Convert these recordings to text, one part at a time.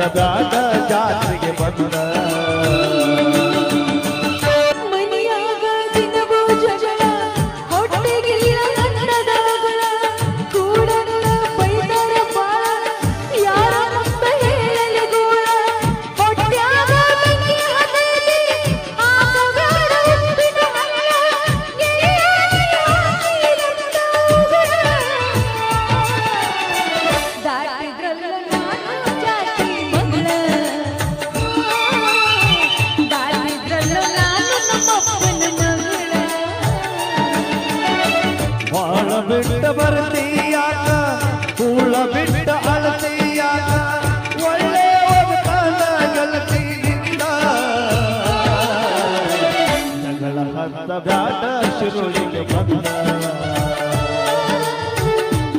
ಹತ್ತದಾದ ಜಾತ್ರೆಗೆ ಬಂದ ಮನೆಯಾಗ ದಿನವೂ ಜಗಳ ಹೊಟ್ಟೆಗಿಲ್ಲ ಅನ್ನದಾಗಳ ಕೂಡಲ್ಲ ಬೈದರ ಬಾಳ ಯಾರ ಮುಂದ ಹೇಳಲಿ ಗೋಳ ಹೊಟ್ಯಾಗ ಬೆಂಕಿ ಹತ್ತೈತಿ ಆಗಬೇಡ ಉಪ್ಪಿನ ಹಳ್ಳ ದಾಟಿದ್ರಲ್ಲ ನಾನು ಜಾತಿ ಮಗಳ ದಾಟಿದ್ರಲ್ಲ ನಾನು ನಮ್ಮಪ್ಪನ ಮಗಳ ಬಾಳ ಬಿಟ್ಟ ಬರ್ತೀಯಾಕ ಕೂಳ ಬಿಟ್ಟ ಅಳತೀಯಾಕ ಒಳ್ಳೆ ಒಬ್ಬನ ಗೆಳತಿಯಿಂದ ಜಗಳ ಹತ್ತ ಬ್ಯಾಡ ಶಿರುಳಿಗೆ ಬಂದ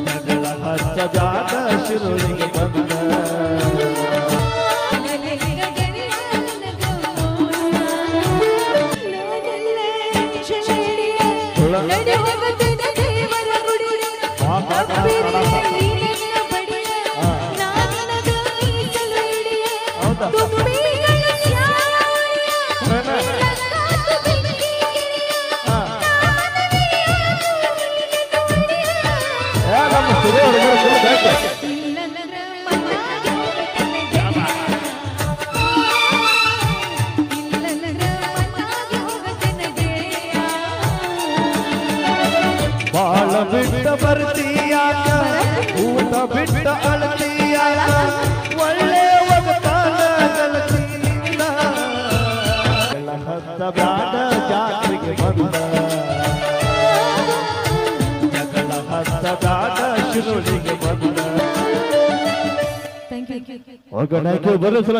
ಜಗಳ ಹತ್ತ ಬ್ಯಾಡ ಶಿರುಳಿಗೆ ಬಂದ ಬಾಳ ಬಿಟ್ಟ ಬರ್ತೀಯಾಕ ಊಟ ಬಿಟ್ಟ ಅಳತೀಯಾಕ ಒಳ್ಳೆ ಒಗತಾನ ಗೆಳತಿಯಿಂದ ಜಗಳ ಹತ್ತ ಬ್ಯಾಡ ಜಾತ್ರೆಗೆ ಬಂದ ಜಗಳ ಹತ್ತ ಬ್ಯಾಡ ಶಿರುಳಿಗೆ ಬಂದ ಥ್ಯಾಂಕ್ ಯು ಒಗ್ಗರಣೆ ಬರೋ ಸಲ